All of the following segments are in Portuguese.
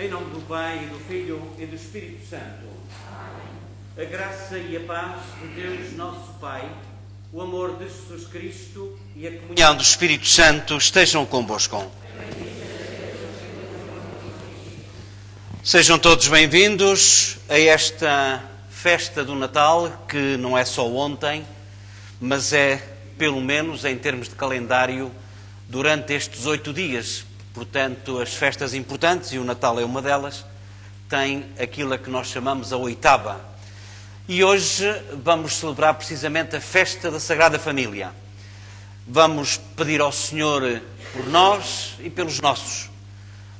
Em nome do Pai, do Filho e do Espírito Santo. A graça e a paz de Deus nosso Pai, o amor de Jesus Cristo e a comunhão do Espírito Santo estejam convosco. Sejam todos bem-vindos a esta festa do Natal, que não é só ontem, mas é, pelo menos em termos de calendário, durante estes 8 dias. Portanto, as festas importantes, e o Natal é uma delas, tem aquilo a que nós chamamos a oitava. E hoje vamos celebrar precisamente a festa da Sagrada Família. Vamos pedir ao Senhor por nós e pelos nossos.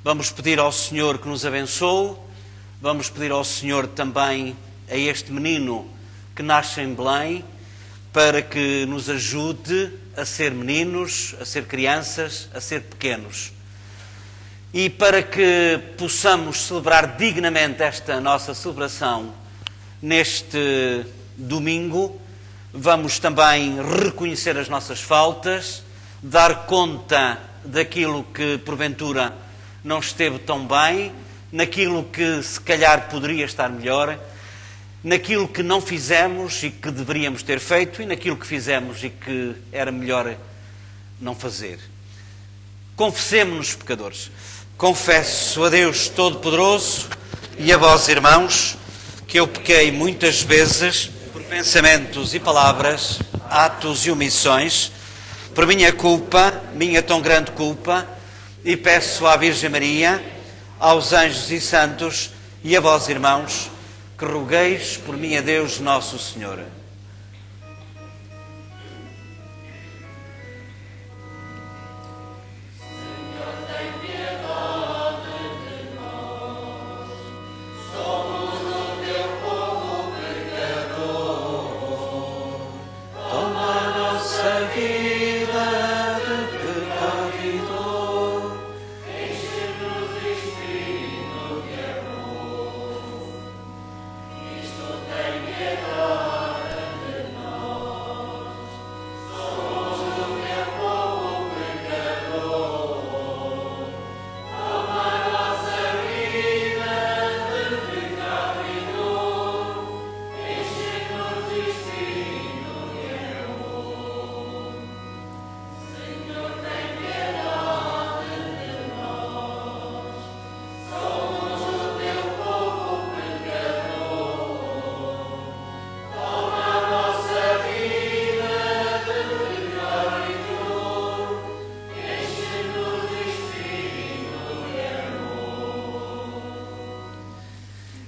Vamos pedir ao Senhor que nos abençoe. Vamos pedir ao Senhor também a este menino que nasce em Belém, para que nos ajude a ser meninos, a ser crianças, a ser pequenos. E para que possamos celebrar dignamente esta nossa celebração neste domingo, vamos também reconhecer as nossas faltas, dar conta daquilo que porventura não esteve tão bem, naquilo que se calhar poderia estar melhor, naquilo que não fizemos e que deveríamos ter feito, e naquilo que fizemos e que era melhor não fazer. Confessemo-nos pecadores. Confesso a Deus Todo-Poderoso e a vós, irmãos, que eu pequei muitas vezes por pensamentos e palavras, atos e omissões, por minha culpa, minha tão grande culpa, e peço à Virgem Maria, aos anjos e santos e a vós, irmãos, que rogueis por mim a Deus Nosso Senhor.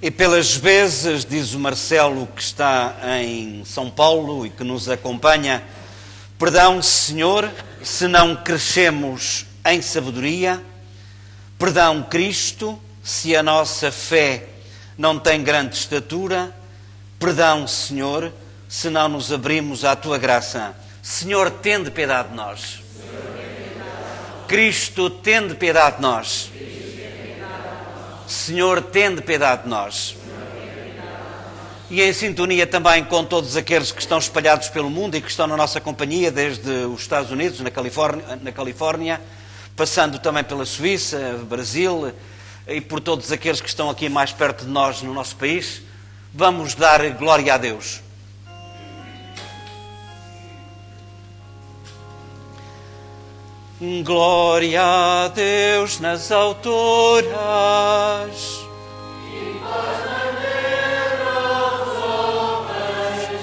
E pelas vezes, diz o Marcelo, que está em São Paulo e que nos acompanha, perdão, Senhor, se não crescemos em sabedoria, perdão, Cristo, se a nossa fé não tem grande estatura, perdão, Senhor, se não nos abrimos à Tua graça. Senhor, tende piedade de nós. Cristo, tende piedade de nós. Senhor, tende piedade de nós. E em sintonia também com todos aqueles que estão espalhados pelo mundo e que estão na nossa companhia, desde os Estados Unidos, na Califórnia, passando também pela Suíça, Brasil, e por todos aqueles que estão aqui mais perto de nós no nosso país, vamos dar glória a Deus. Glória a Deus nas alturas. E paz na terra aos homens,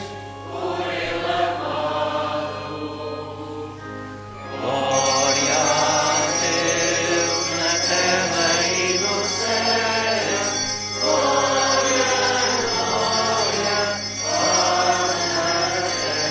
por Ele amado. Glória a Deus na terra e no céu. Glória, glória, paz na terra.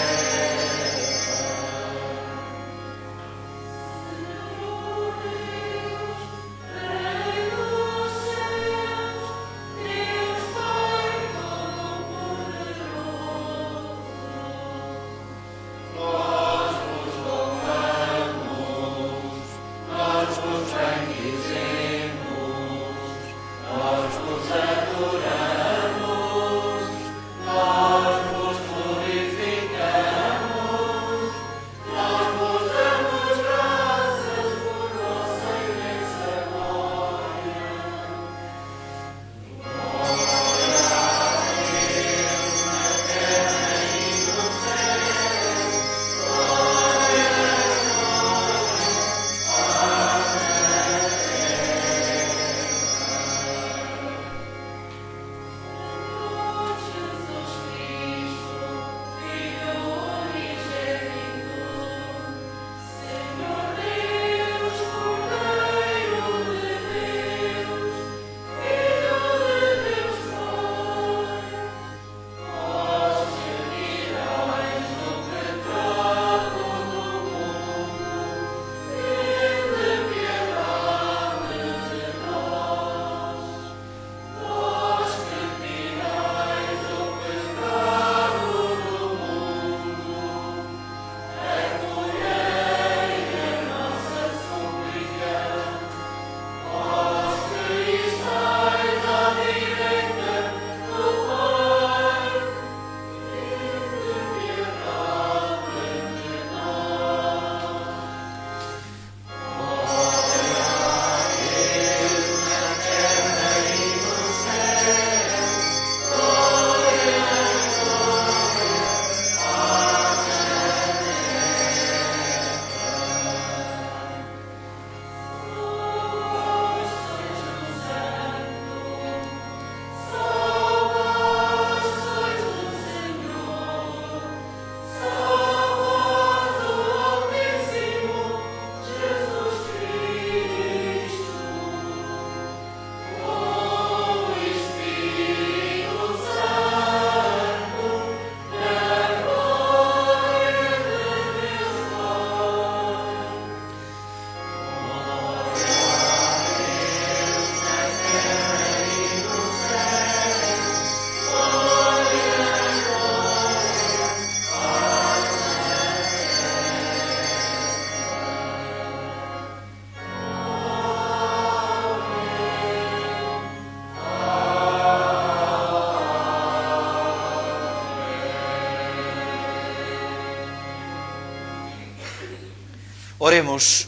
Oremos.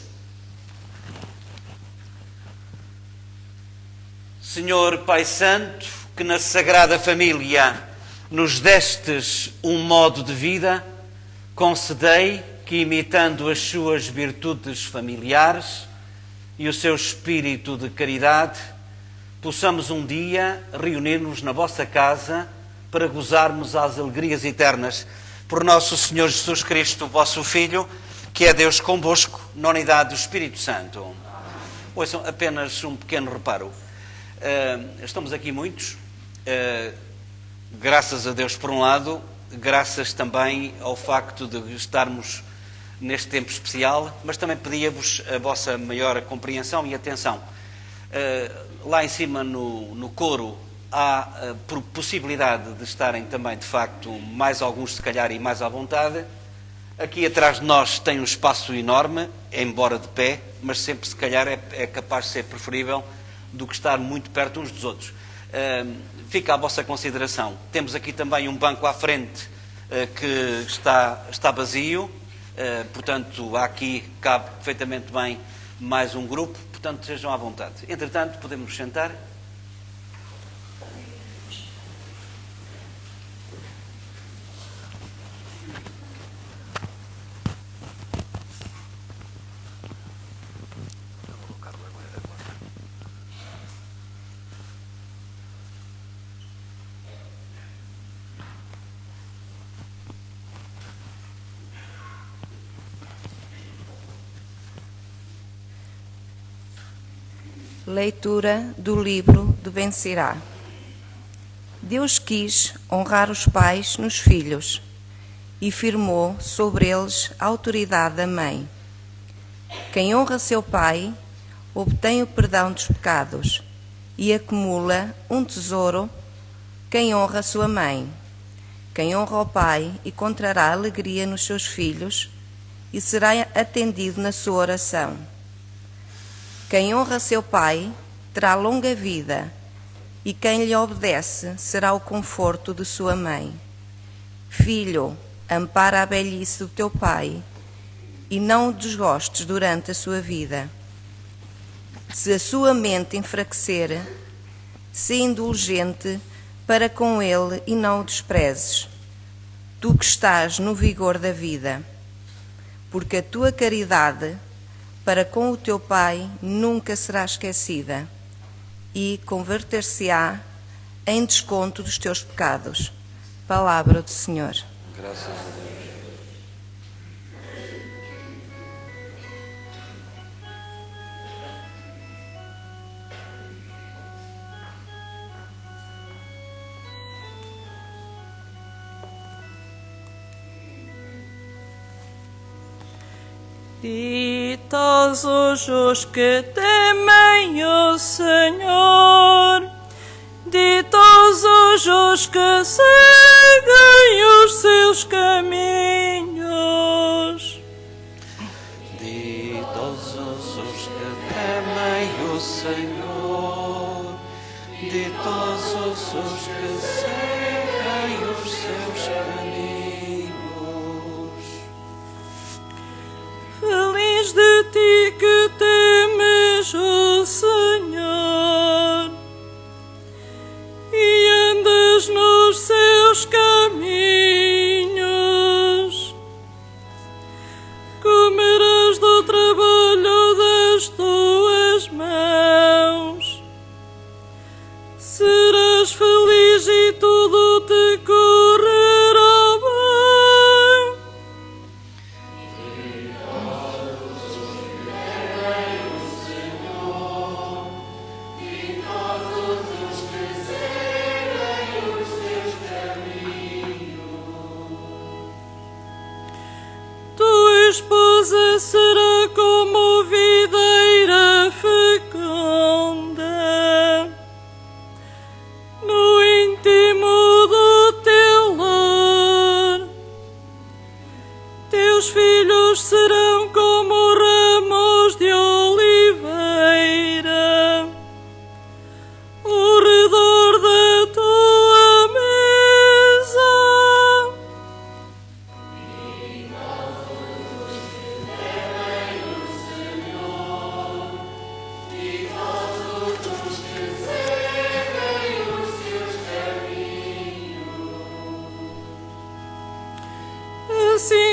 Senhor Pai Santo, que na Sagrada Família nos destes um modo de vida, concedei que, imitando as suas virtudes familiares e o seu espírito de caridade, possamos um dia reunir-nos na vossa casa para gozarmos as alegrias eternas. Por nosso Senhor Jesus Cristo, vosso Filho, que é Deus convosco, na unidade do Espírito Santo. Ouçam, apenas um pequeno reparo. Estamos aqui muitos, graças a Deus por um lado, graças também ao facto de estarmos neste tempo especial, mas também pedia-vos a vossa maior compreensão e atenção. Lá em cima no coro há possibilidade de estarem também, de facto, mais alguns se calhar e mais à vontade. Aqui atrás de nós tem um espaço enorme, embora de pé, mas sempre se calhar é capaz de ser preferível do que estar muito perto uns dos outros. Fica à vossa consideração. Temos aqui também um banco à frente que está vazio, portanto aqui cabe perfeitamente bem mais um grupo, portanto sejam à vontade. Entretanto, podemos nos sentar. Leitura do livro de Ben-Sirá. Deus quis honrar os pais nos filhos e firmou sobre eles a autoridade da mãe. Quem honra seu pai obtém o perdão dos pecados e acumula um tesouro. Quem honra sua mãe. Quem honra o pai encontrará alegria nos seus filhos e será atendido na sua oração. Quem honra seu pai terá longa vida, e quem lhe obedece será o conforto de sua mãe. Filho, ampara a velhice do teu pai, e não o desgostes durante a sua vida. Se a sua mente enfraquecer, se indulgente para com ele e não o desprezes, tu que estás no vigor da vida, porque a tua caridade para com o teu pai nunca será esquecida, e converter-se-á em desconto dos teus pecados. Palavra do Senhor. Graças a Deus. Ditosos os que temem o Senhor, ditosos os que seguem os seus caminhos. Ditosos os que temem o Senhor, ditosos os que seguem os seus caminhos. Feliz de ti que temes o Senhor e andas nos seus caminhos. Comerás do trabalho das tuas mãos. Serás feliz e tudo te correrá bem. Esposa será como videira fecunda no íntimo do teu lar. Teus filhos serão como ramos de oliveira ao redor da tua mesa.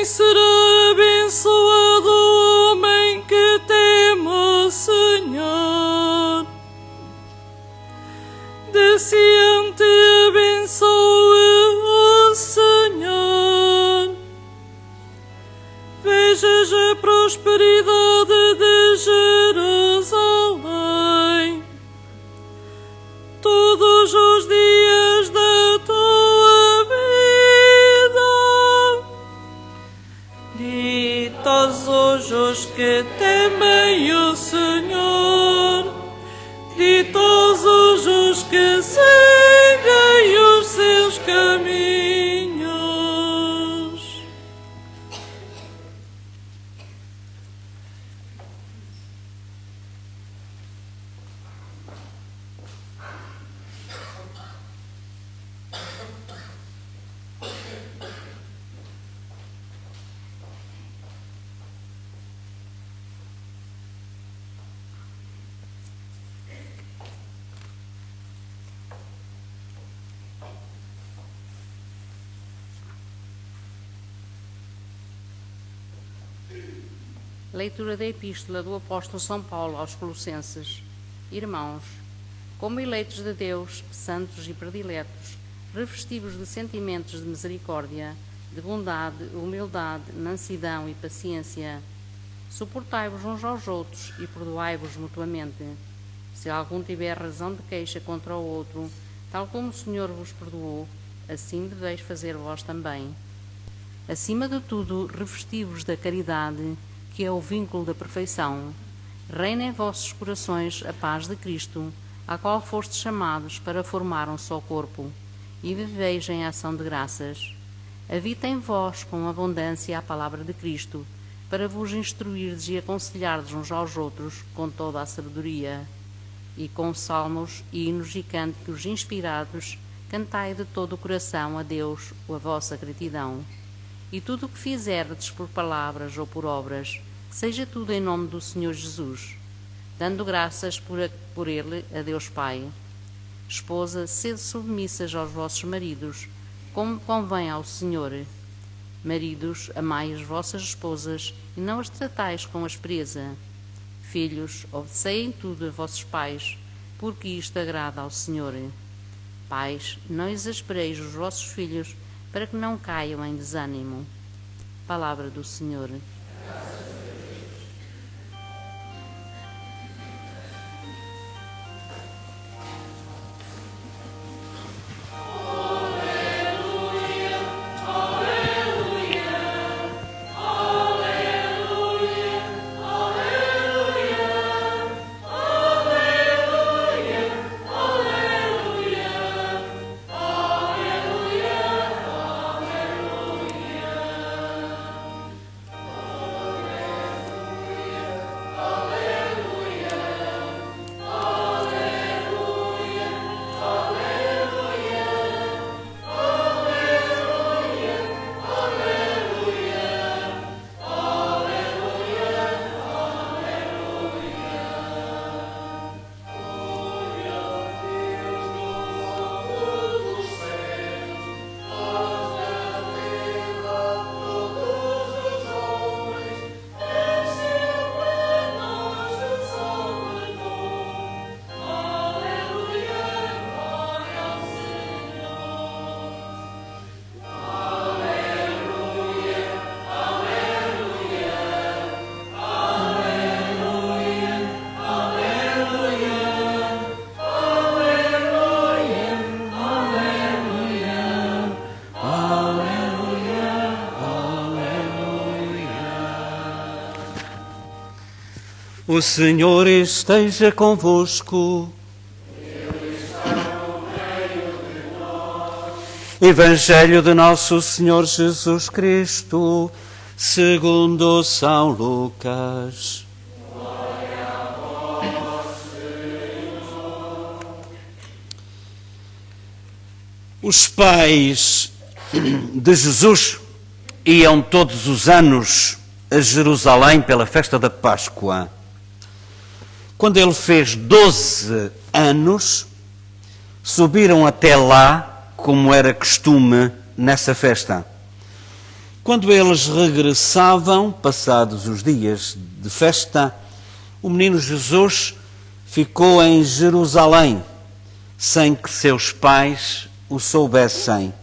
será abençoado o homem que teme o Senhor. De Sião te abençoe o Senhor. Vejas a prosperidade de Jerusalém todos os dias da tua vida. Ditosos os que temem o Senhor, ditosos os que seguem os seus caminhos. Leitura da Epístola do Apóstolo São Paulo aos Colossenses. Irmãos, como eleitos de Deus, santos e prediletos, revestivos de sentimentos de misericórdia, de bondade, humildade, mansidão e paciência, suportai-vos uns aos outros e perdoai-vos mutuamente. Se algum tiver razão de queixa contra o outro, tal como o Senhor vos perdoou, assim deveis fazer vós também. Acima de tudo, revesti-vos da caridade, que é o vínculo da perfeição. Reina em vossos corações a paz de Cristo, a qual fostes chamados para formar um só corpo, e viveis em ação de graças. Habita em vós com abundância a palavra de Cristo, para vos instruirdes e aconselhardes uns aos outros com toda a sabedoria. E com salmos, hinos e cânticos inspirados, cantai de todo o coração a Deus a vossa gratidão. E tudo o que fizerdes por palavras ou por obras, seja tudo em nome do Senhor Jesus, dando graças por Ele a Deus Pai. Esposas, sede submissas aos vossos maridos, como convém ao Senhor. Maridos, amai as vossas esposas e não as tratais com aspereza. Filhos, obedecei em tudo a vossos pais, porque isto agrada ao Senhor. Pais, não exaspereis os vossos filhos, para que não caiam em desânimo. Palavra do Senhor. O Senhor esteja convosco. Evangelho de Nosso Senhor Jesus Cristo, segundo São Lucas. Os pais de Jesus iam todos os anos a Jerusalém pela festa da Páscoa. Quando ele fez 12 anos, subiram até lá, como era costume nessa festa. Quando eles regressavam, passados os dias de festa, o menino Jesus ficou em Jerusalém, sem que seus pais o soubessem.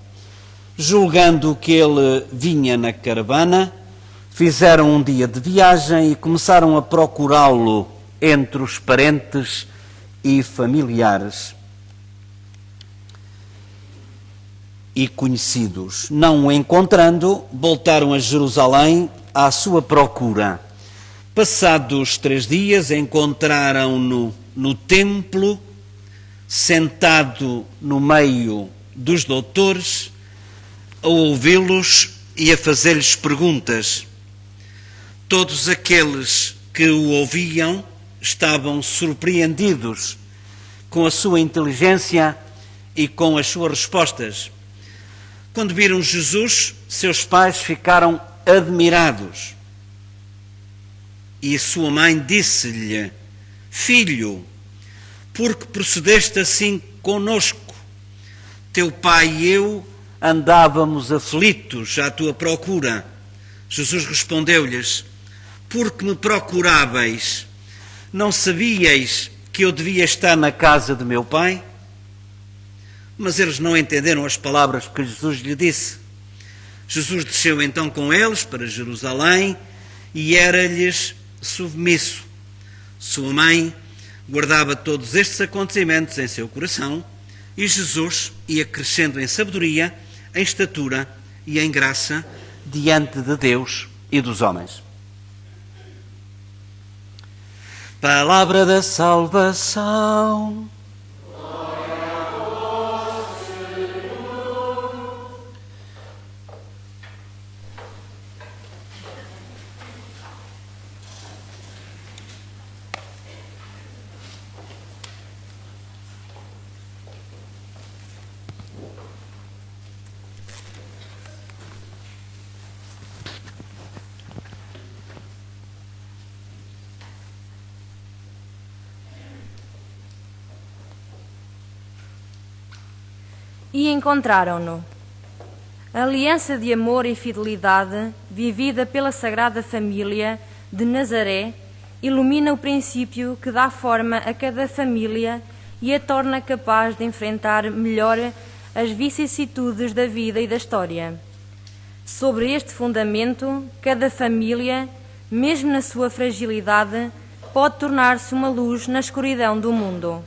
Julgando que ele vinha na caravana, fizeram um dia de viagem e começaram a procurá-lo entre os parentes e familiares e conhecidos. Não o encontrando, voltaram a Jerusalém à sua procura. Passados 3 dias, encontraram-no no templo, sentado no meio dos doutores, a ouvi-los e a fazer-lhes perguntas. Todos aqueles que o ouviam estavam surpreendidos com a sua inteligência e com as suas respostas. Quando viram Jesus, seus pais ficaram admirados. E a sua mãe disse-lhe: Filho, por que procedeste assim conosco? Teu pai e eu andávamos aflitos à tua procura. Jesus respondeu-lhes: Porque me procuráveis? Não sabíeis que eu devia estar na casa de meu pai? Mas eles não entenderam as palavras que Jesus lhe disse. Jesus desceu então com eles para Jerusalém e era-lhes submisso. Sua mãe guardava todos estes acontecimentos em seu coração e Jesus ia crescendo em sabedoria, em estatura e em graça diante de Deus e dos homens. Palavra da salvação. E encontraram-no. A aliança de amor e fidelidade, vivida pela Sagrada Família de Nazaré, ilumina o princípio que dá forma a cada família e a torna capaz de enfrentar melhor as vicissitudes da vida e da história. Sobre este fundamento, cada família, mesmo na sua fragilidade, pode tornar-se uma luz na escuridão do mundo.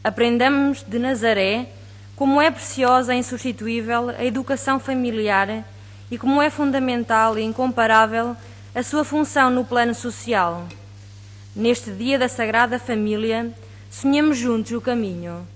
Aprendamos de Nazaré como é preciosa e insubstituível a educação familiar e como é fundamental e incomparável a sua função no plano social. Neste dia da Sagrada Família, sonhemos juntos o caminho.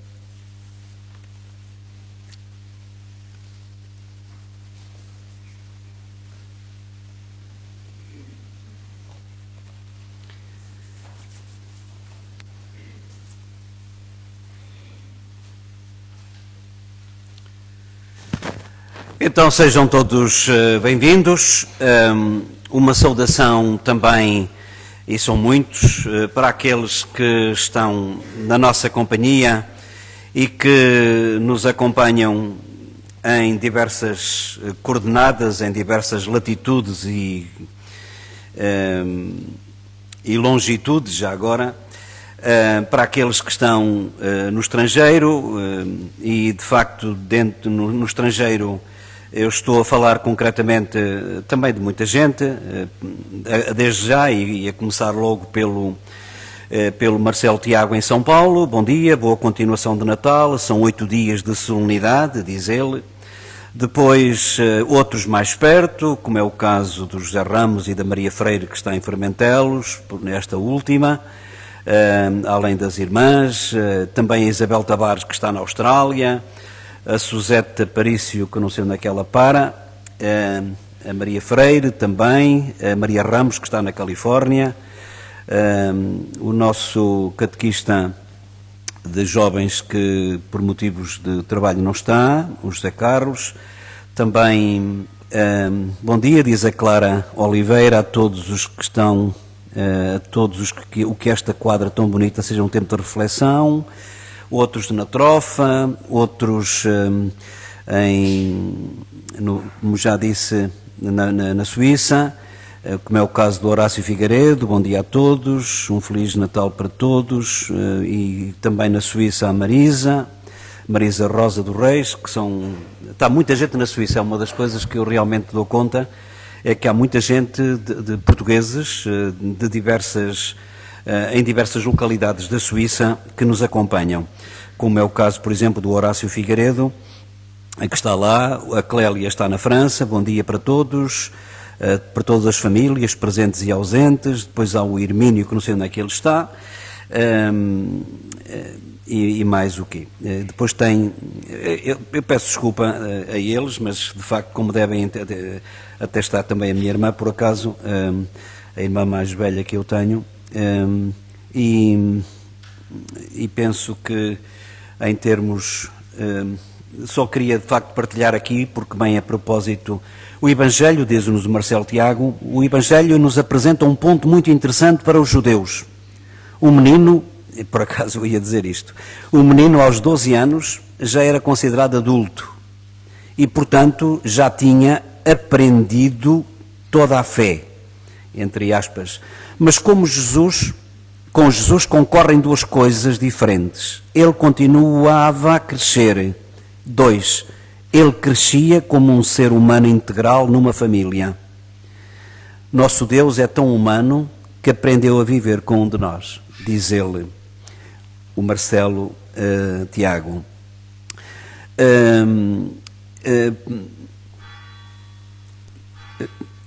Então sejam todos bem-vindos. Uma saudação também, e são muitos, para aqueles que estão na nossa companhia e que nos acompanham em diversas coordenadas, em diversas latitudes e longitudes, já agora. Para aqueles que estão no estrangeiro e, de facto, no estrangeiro, eu estou a falar concretamente também de muita gente, desde já, e a começar logo pelo Marcelo Tiago em São Paulo. Bom dia, boa continuação de Natal, são 8 dias de solenidade, diz ele. Depois, outros mais perto, como é o caso do José Ramos e da Maria Freire, que está em Fermentelos, nesta última, além das irmãs, também a Isabel Tavares, que está na Austrália, a Suzete Parício, que não sei onde é que ela para, a Maria Freire também, a Maria Ramos, que está na Califórnia, o nosso catequista de jovens que por motivos de trabalho não está, o José Carlos, também bom dia, diz a Clara Oliveira, a todos os que estão, a todos os que o que esta quadra tão bonita seja um tempo de reflexão, outros na trofa, outros como já disse, na Suíça, como é o caso do Horácio Figueiredo. Bom dia a todos, um Feliz Natal para todos, e também na Suíça a Marisa Rosa do Reis, que está muita gente na Suíça. É uma das coisas que eu realmente dou conta, é que há muita gente de portugueses em diversas localidades da Suíça que nos acompanham, como é o caso, por exemplo, do Horácio Figueiredo, que está lá. A Clélia está na França. Bom dia para todos, para todas as famílias, presentes e ausentes. Depois há o Hermínio, que não sei onde é que ele está, e mais o quê? Depois tem, eu peço desculpa a eles, mas de facto, como devem até está também a minha irmã, por acaso, a irmã mais velha que eu tenho, e penso que em termos, só queria de facto partilhar aqui, porque bem a propósito, o Evangelho, diz-nos o Marcelo Tiago, o Evangelho nos apresenta um ponto muito interessante para os judeus. Um menino, por acaso eu ia dizer isto, o menino aos 12 anos já era considerado adulto e, portanto, já tinha aprendido toda a fé, entre aspas. Mas com Jesus concorrem duas coisas diferentes. Ele continuava a crescer. 2. Ele crescia como um ser humano integral numa família. Nosso Deus é tão humano que aprendeu a viver com um de nós, diz ele, o Marcelo Tiago.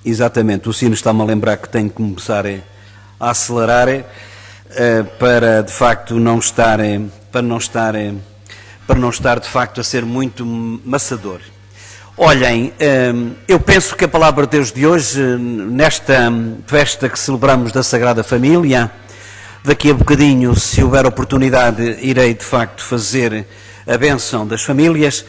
Exatamente, o Sino está-me a lembrar que tenho que começar a acelerar para de facto não estar de facto a ser muito maçador. Olhem, eu penso que a palavra de Deus de hoje, nesta festa que celebramos da Sagrada Família, daqui a bocadinho, se houver oportunidade, irei de facto fazer a bênção das famílias.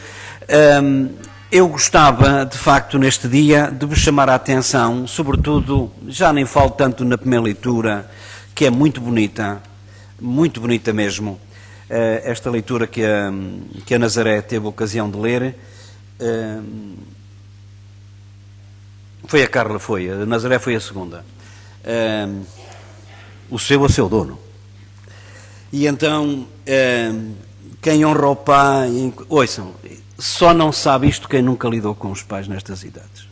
Eu gostava, de facto, neste dia, de vos chamar a atenção, sobretudo, já nem falo tanto na primeira leitura, que é muito bonita mesmo, esta leitura que a Nazaré teve a ocasião de ler. Foi a Carla, a Nazaré foi a segunda. O seu a seu dono. E então, quem honra o pai... Ouçam, só não sabe isto quem nunca lidou com os pais nestas idades.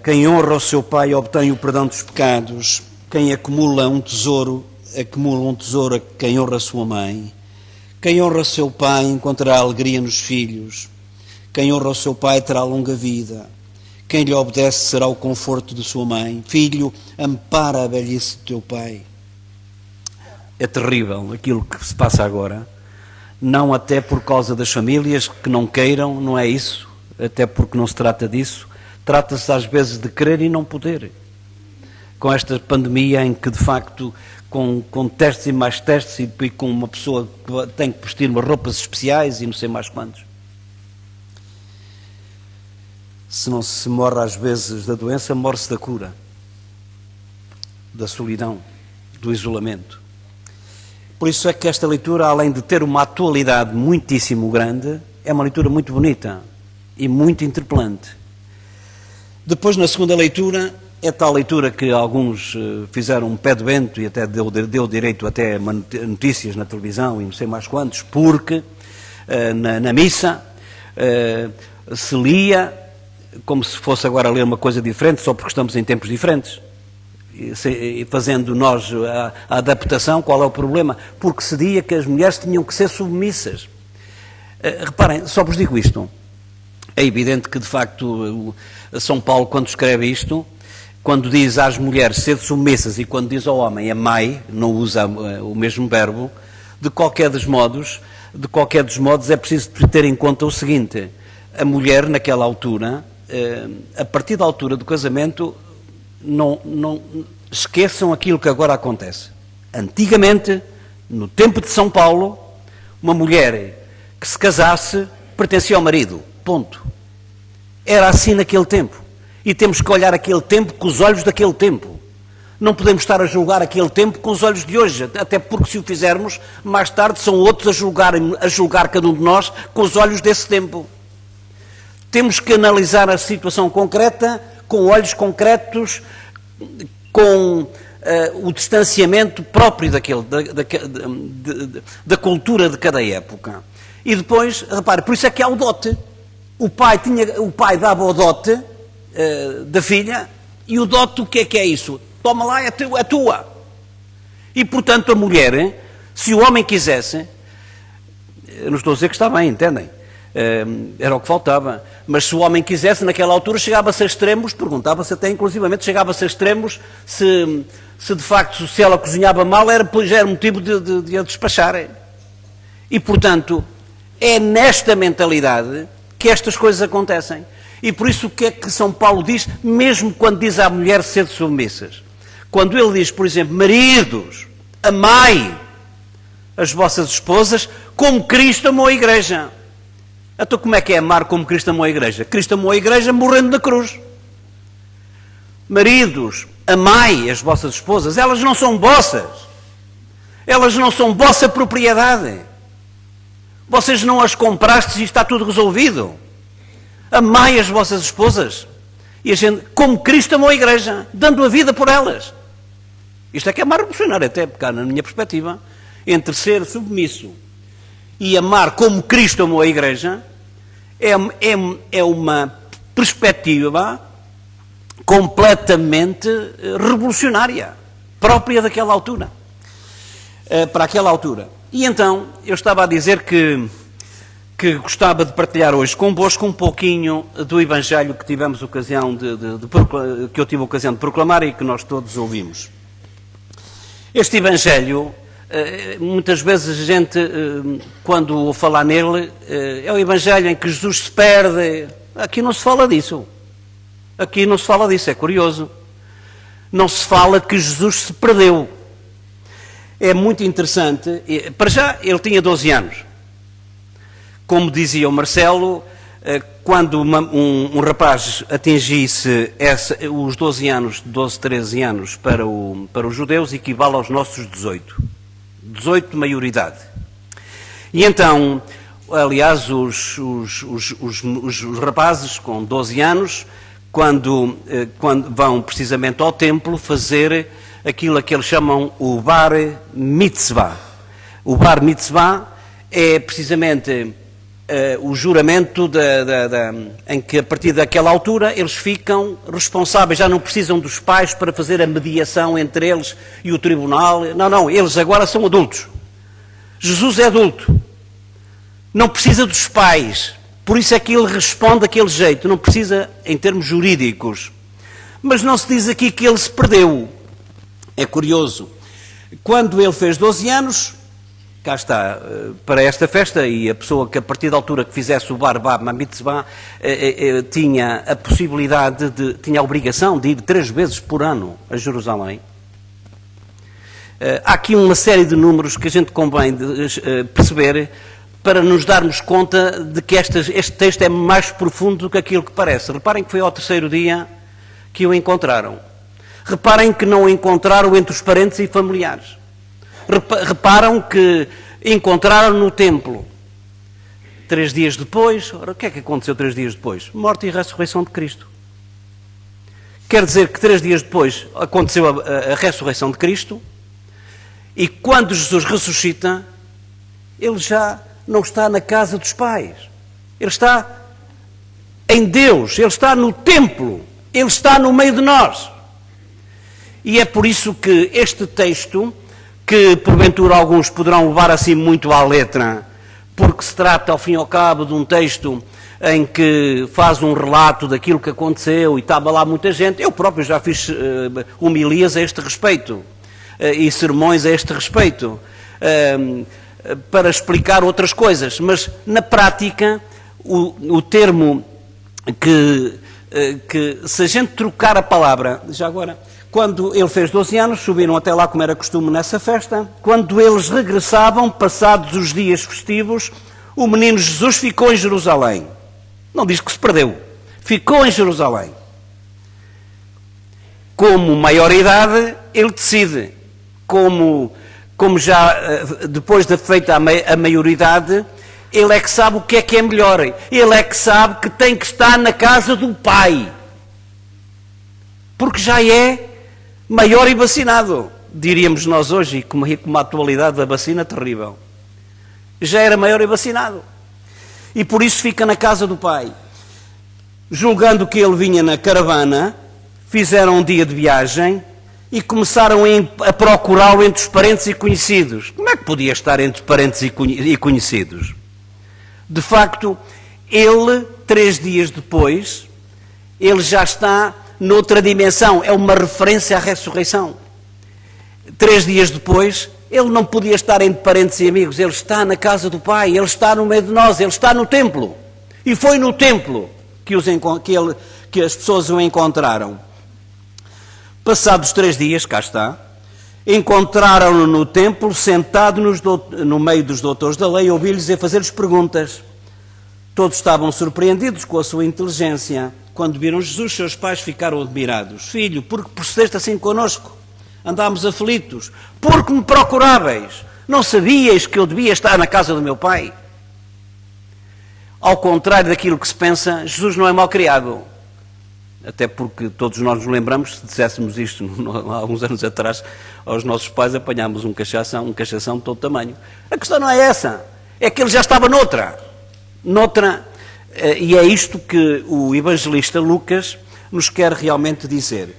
Quem honra o seu pai obtém o perdão dos pecados. Quem acumula um tesouro a quem honra a sua mãe. Quem honra o seu pai encontrará alegria nos filhos. Quem honra o seu pai terá longa vida. Quem lhe obedece será o conforto de sua mãe. Filho, ampara a velhice do teu pai. É terrível aquilo que se passa agora. Não até por causa das famílias que não queiram, não é isso. Até porque não se trata disso. Trata-se às vezes de querer e não poder. Com esta pandemia em que de facto, com testes e mais testes, e com uma pessoa que tem que vestir umas roupas especiais e não sei mais quantos. Se não se morre às vezes da doença, morre-se da cura, da solidão, do isolamento. Por isso é que esta leitura, além de ter uma atualidade muitíssimo grande, é uma leitura muito bonita e muito interpelante. Depois, na segunda leitura, é tal leitura que alguns fizeram um pé de vento e até deu direito até a notícias na televisão e não sei mais quantos, porque na missa se lia como se fosse agora ler uma coisa diferente, só porque estamos em tempos diferentes. E fazendo nós a adaptação, qual é o problema? Porque se dizia que as mulheres tinham que ser submissas. Reparem, só vos digo isto. É evidente que, de facto, São Paulo, quando escreve isto, quando diz às mulheres ser submissas e quando diz ao homem amai, não usa o mesmo verbo, de qualquer dos modos é preciso ter em conta o seguinte: a mulher, naquela altura, a partir da altura do casamento, não esqueçam aquilo que agora acontece. Antigamente, no tempo de São Paulo, uma mulher que se casasse pertencia ao marido. Ponto. Era assim naquele tempo. E temos que olhar aquele tempo com os olhos daquele tempo. Não podemos estar a julgar aquele tempo com os olhos de hoje, até porque se o fizermos, mais tarde são outros a julgar cada um de nós com os olhos desse tempo. Temos que analisar a situação concreta com olhos concretos, com o distanciamento próprio da cultura de cada época. E depois, repare, por isso é que há o dote. O pai dava o dote da filha, e o dote, o que é isso? Toma lá, é tua. E, portanto, a mulher, se o homem quisesse, eu não estou a dizer que está bem, entendem? Era o que faltava. Mas se o homem quisesse, naquela altura, chegava-se a extremos, perguntava-se até, inclusivamente, chegava-se a extremos se de facto, se ela cozinhava mal, já era motivo de a despachar. E, portanto, é nesta mentalidade que estas coisas acontecem. E por isso o que é que São Paulo diz, mesmo quando diz à mulher ser submissas? Quando ele diz, por exemplo, maridos, amai as vossas esposas como Cristo amou a Igreja. Então como é que é amar como Cristo amou a Igreja? Cristo amou a Igreja morrendo na cruz. Maridos, amai as vossas esposas. Elas não são vossas. Elas não são vossa propriedade. Vocês não as comprastes e está tudo resolvido. Amai as vossas esposas. E a gente, como Cristo amou a Igreja, dando a vida por elas. Isto é que é mais revolucionário, até porque, na minha perspectiva, entre ser submisso e amar como Cristo amou a Igreja, é uma perspectiva completamente revolucionária, própria daquela altura, para aquela altura. E então, eu estava a dizer que gostava de partilhar hoje convosco um pouquinho do Evangelho que tivemos ocasião que eu tive a ocasião de proclamar e que nós todos ouvimos. Este Evangelho, muitas vezes a gente, quando ouve falar nele, é o Evangelho em que Jesus se perde. Aqui não se fala disso. Aqui não se fala disso, é curioso. Não se fala que Jesus se perdeu. É muito interessante. Para já, ele tinha 12 anos. Como dizia o Marcelo, quando um rapaz atingisse os 12 anos, 12, 13 anos para os judeus, equivale aos nossos 18. 18 de maioridade. E então, aliás, os rapazes com 12 anos, quando vão precisamente ao templo fazer aquilo que eles chamam o Bar Mitzvah. O Bar Mitzvah é precisamente o juramento em que a partir daquela altura eles ficam responsáveis, já não precisam dos pais para fazer a mediação entre eles e o tribunal. Não, eles agora são adultos. Jesus é adulto. Não precisa dos pais. Por isso é que ele responde daquele jeito. Não precisa em termos jurídicos. Mas não se diz aqui que ele se perdeu. É curioso. Quando ele fez 12 anos... Cá está, para esta festa, e a pessoa que a partir da altura que fizesse o Bar Mitzvah tinha a possibilidade tinha a obrigação de ir 3 vezes por ano a Jerusalém. Há aqui uma série de números que a gente convém perceber para nos darmos conta de que este texto é mais profundo do que aquilo que parece. Reparem que foi ao 3º dia que o encontraram. Reparem que não o encontraram entre os parentes e familiares. Reparam que encontraram no templo. 3 dias depois, ora, o que é que aconteceu 3 dias depois? Morte e ressurreição de Cristo. Quer dizer que 3 dias depois aconteceu a ressurreição de Cristo, e quando Jesus ressuscita, ele já não está na casa dos pais. Ele está em Deus, ele está no templo, ele está no meio de nós. E é por isso que este texto, que porventura alguns poderão levar assim muito à letra, porque se trata ao fim e ao cabo de um texto em que faz um relato daquilo que aconteceu e estava lá muita gente. Eu próprio já fiz homilias a este respeito e sermões a este respeito para explicar outras coisas, mas na prática o termo que se a gente trocar a palavra, já agora... Quando ele fez 12 anos, subiram até lá como era costume nessa festa. Quando eles regressavam, passados os dias festivos, o menino Jesus ficou em Jerusalém. Não diz que se perdeu. Ficou em Jerusalém. Como maioridade, ele decide. Como já depois de feita a maioridade, Ele é que sabe o que é melhor. Ele é que sabe que tem que estar na casa do Pai. Porque já é maior e vacinado. Diríamos nós hoje, com uma atualidade da vacina terrível. Já era maior e vacinado. E por isso fica na casa do Pai. Julgando que ele vinha na caravana, fizeram um dia de viagem e começaram a procurá-lo entre os parentes e conhecidos. Como é que podia estar entre parentes e conhecidos? De facto, ele, 3 dias depois, ele já está noutra dimensão. É uma referência à ressurreição. 3 dias depois, ele não podia estar entre parentes e amigos. Ele está na casa do Pai, ele está no meio de nós, ele está no templo. E foi no templo que as pessoas o encontraram. Passados 3 dias, cá está, encontraram-no no templo, sentado no meio dos doutores da lei, ouvi-lhes a fazer-lhes perguntas. Todos estavam surpreendidos com a sua inteligência. Quando viram Jesus, seus pais ficaram admirados. Filho, por que procedeste assim connosco? Andámos aflitos. Por que me procuráveis? Não sabias que eu devia estar na casa do meu pai? Ao contrário daquilo que se pensa, Jesus não é mal criado. Até porque todos nós nos lembramos, se disséssemos isto há alguns anos atrás, aos nossos pais apanhámos um cachação de todo tamanho. A questão não é essa, é que ele já estava noutra, e é isto que o evangelista Lucas nos quer realmente dizer.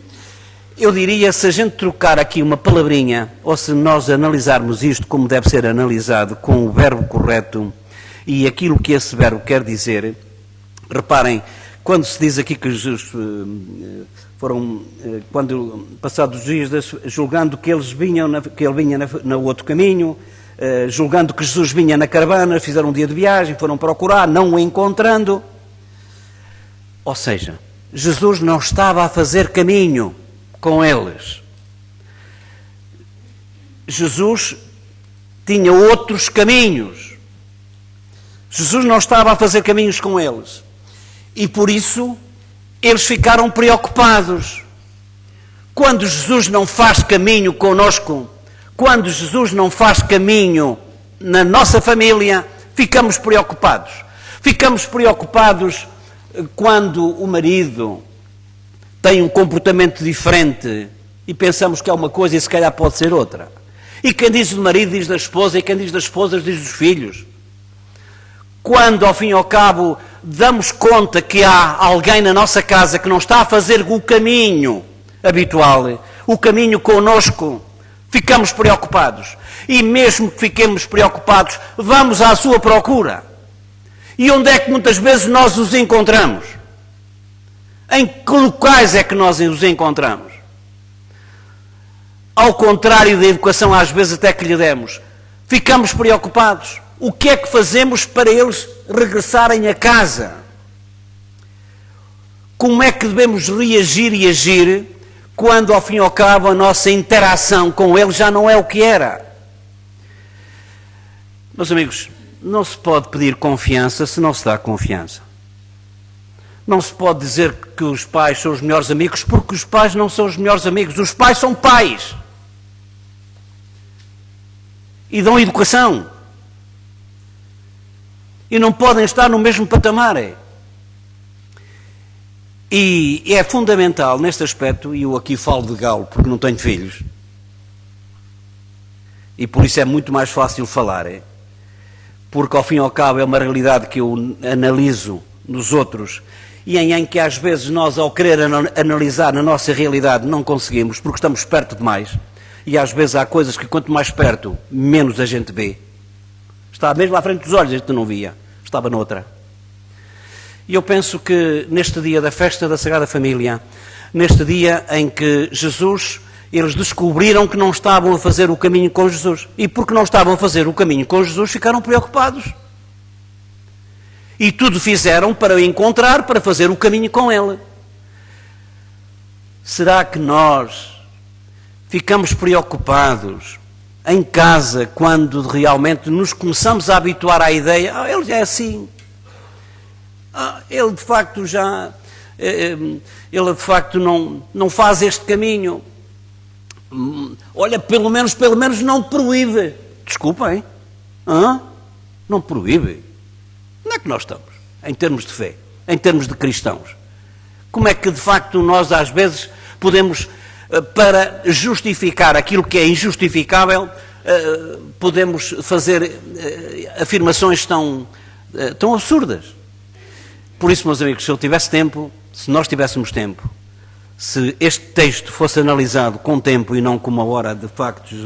Eu diria, se a gente trocar aqui uma palavrinha, ou se nós analisarmos isto como deve ser analisado, com o verbo correto, e aquilo que esse verbo quer dizer, reparem, quando se diz aqui que Jesus quando passados os dias, julgando que ele vinha no outro caminho, julgando que Jesus vinha na caravana, fizeram um dia de viagem, foram procurar, não o encontrando. Ou seja, Jesus não estava a fazer caminho com eles. Jesus tinha outros caminhos. Jesus não estava a fazer caminhos com eles. E por isso, eles ficaram preocupados. Quando Jesus não faz caminho conosco, quando Jesus não faz caminho na nossa família, ficamos preocupados. Ficamos preocupados quando o marido tem um comportamento diferente e pensamos que é uma coisa e se calhar pode ser outra. E quem diz do marido diz da esposa, e quem diz das esposas diz dos filhos. Quando, ao fim e ao cabo, damos conta que há alguém na nossa casa que não está a fazer o caminho habitual, o caminho conosco, ficamos preocupados. E mesmo que fiquemos preocupados, vamos à sua procura. E onde é que muitas vezes nós os encontramos? Em que locais é que nós os encontramos? Ao contrário da educação às vezes até que lhe demos, ficamos preocupados. O que é que fazemos para eles regressarem a casa? Como é que devemos reagir e agir quando, ao fim e ao cabo, a nossa interação com eles já não é o que era? Meus amigos, não se pode pedir confiança se não se dá confiança. Não se pode dizer que os pais são os melhores amigos, porque os pais não são os melhores amigos. Os pais são pais. E dão educação. E não podem estar no mesmo patamar. E é fundamental neste aspecto, e eu aqui falo de galo porque não tenho filhos, e por isso é muito mais fácil falar, porque ao fim e ao cabo é uma realidade que eu analiso nos outros, e em que às vezes nós, ao querer analisar na nossa realidade, não conseguimos, porque estamos perto demais, e às vezes há coisas que quanto mais perto, menos a gente vê. Está mesmo à frente dos olhos, a gente não via, estava noutra. E eu penso que neste dia da festa da Sagrada Família, neste dia em que Jesus, eles descobriram que não estavam a fazer o caminho com Jesus. E porque não estavam a fazer o caminho com Jesus, ficaram preocupados. E tudo fizeram para o encontrar, para fazer o caminho com Ele. Será que nós ficamos preocupados em casa quando realmente nos começamos a habituar à ideia, ele já é assim, ele de facto não faz este caminho, olha, pelo menos não proíbe, desculpem, não proíbe, é que nós estamos, em termos de fé, em termos de cristãos? Como é que, de facto, nós, às vezes, podemos, para justificar aquilo que é injustificável, podemos fazer afirmações tão absurdas? Por isso, meus amigos, se eu tivesse tempo, se nós tivéssemos tempo, se este texto fosse analisado com tempo e não com uma hora de factos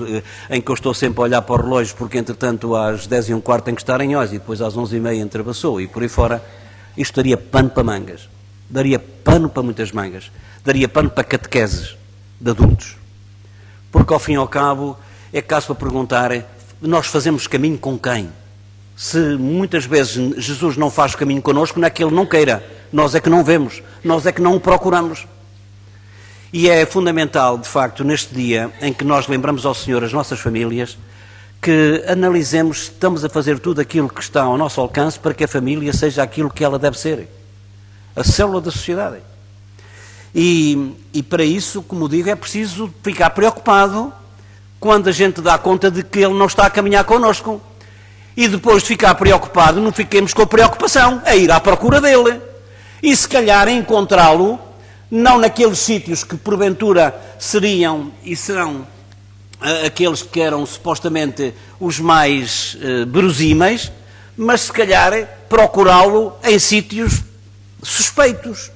em que eu estou sempre a olhar para o relógio, porque entretanto às 10h15 tem que estar em Oz e depois às 11h30 entrebaçou e por aí fora, isto daria pano para mangas, daria pano para muitas mangas, daria pano para catequeses de adultos, porque ao fim e ao cabo é caso para perguntar, nós fazemos caminho com quem? Se muitas vezes Jesus não faz caminho connosco, não é que Ele não queira, nós é que não vemos, nós é que não o procuramos. E é fundamental, de facto, neste dia em que nós lembramos ao Senhor as nossas famílias, que analisemos se estamos a fazer tudo aquilo que está ao nosso alcance para que a família seja aquilo que ela deve ser, a célula da sociedade. E para isso, como digo, é preciso ficar preocupado quando a gente dá conta de que Ele não está a caminhar connosco. E depois de ficar preocupado, não fiquemos com a preocupação, é ir à procura dele. E se calhar encontrá-lo, não naqueles sítios que porventura seriam e serão aqueles que eram supostamente os mais verosímeis, mas se calhar procurá-lo em sítios suspeitos.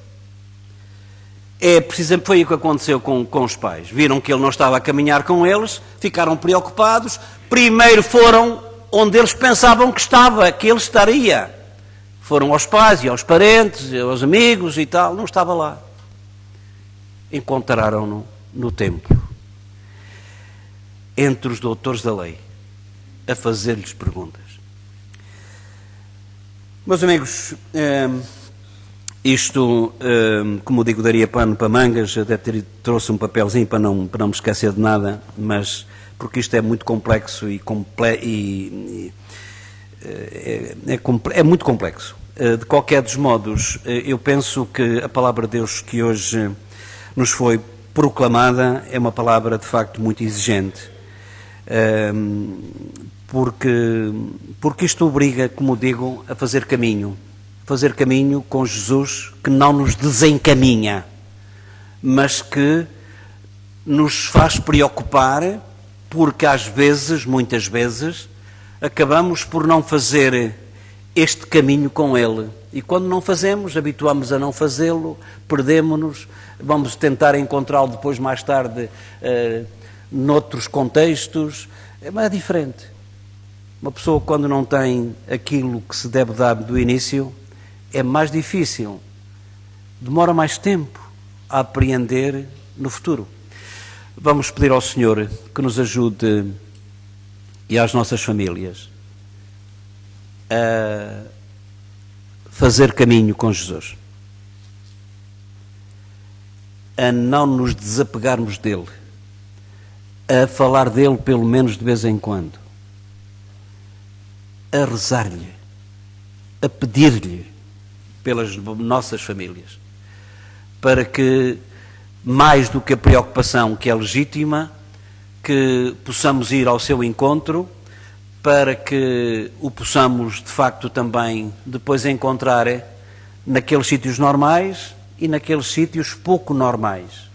Precisamente foi o que aconteceu com os pais. Viram que ele não estava a caminhar com eles, ficaram preocupados, primeiro foram onde eles pensavam que estava, que ele estaria. Foram aos pais e aos parentes, aos amigos e tal, não estava lá. Encontraram-no no templo, entre os doutores da lei, a fazer-lhes perguntas. Meus amigos, isto, como digo, daria pano para mangas, até trouxe um papelzinho para não me esquecer de nada, mas porque isto é muito complexo é muito complexo. De qualquer dos modos, eu penso que a palavra de Deus que hoje nos foi proclamada é uma palavra de facto muito exigente, porque isto obriga, como digo, a fazer caminho com Jesus, que não nos desencaminha, mas que nos faz preocupar, porque às vezes, muitas vezes, acabamos por não fazer este caminho com Ele. E quando não fazemos, habituamos a não fazê-lo, perdemos-nos, vamos tentar encontrá-lo depois, mais tarde, noutros contextos. Mas é diferente. Uma pessoa, quando não tem aquilo que se deve dar do início, é mais difícil, demora mais tempo a apreender no futuro. Vamos pedir ao Senhor que nos ajude e às nossas famílias a fazer caminho com Jesus, a não nos desapegarmos dele, a falar dele pelo menos de vez em quando, a rezar-lhe, a pedir-lhe pelas nossas famílias, para que, mais do que a preocupação que é legítima, que possamos ir ao seu encontro, para que o possamos, de facto, também depois encontrar naqueles sítios normais e naqueles sítios pouco normais,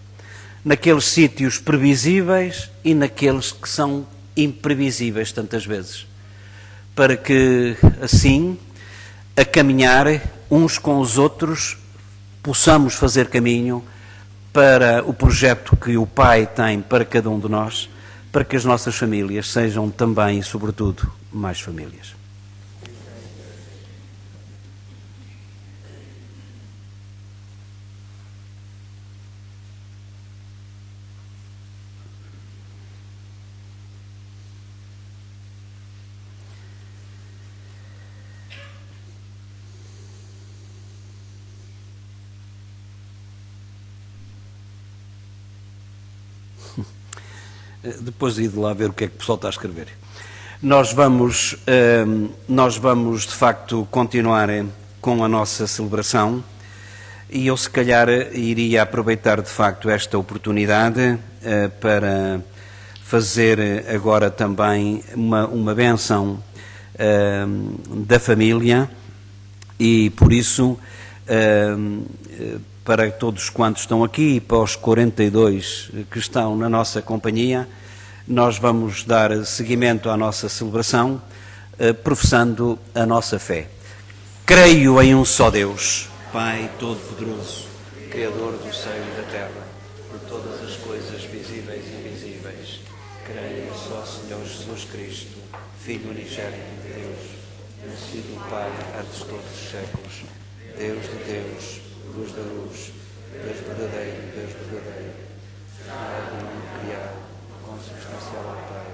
naqueles sítios previsíveis e naqueles que são imprevisíveis tantas vezes, para que, assim, a caminhar uns com os outros, possamos fazer caminho para o projeto que o Pai tem para cada um de nós, para que as nossas famílias sejam também e, sobretudo, mais famílias. Depois de ir de lá ver o que é que o pessoal está a escrever. Nós vamos de facto continuar com a nossa celebração e eu se calhar iria aproveitar de facto esta oportunidade para fazer agora também uma bênção da família E por isso, para todos quantos estão aqui e para os 42 que estão na nossa companhia, nós vamos dar seguimento à nossa celebração, professando a nossa fé. Creio em um só Deus, Pai Todo-Poderoso, Criador do céu e da terra, de todas as coisas visíveis e invisíveis. Creio em só Senhor Jesus Cristo, Filho unigênito de Deus, nascido do Pai antes de todos os séculos, Deus de Deus, luz da luz, Deus verdadeiro, nada do mundo criado, consubstancial ao Pai,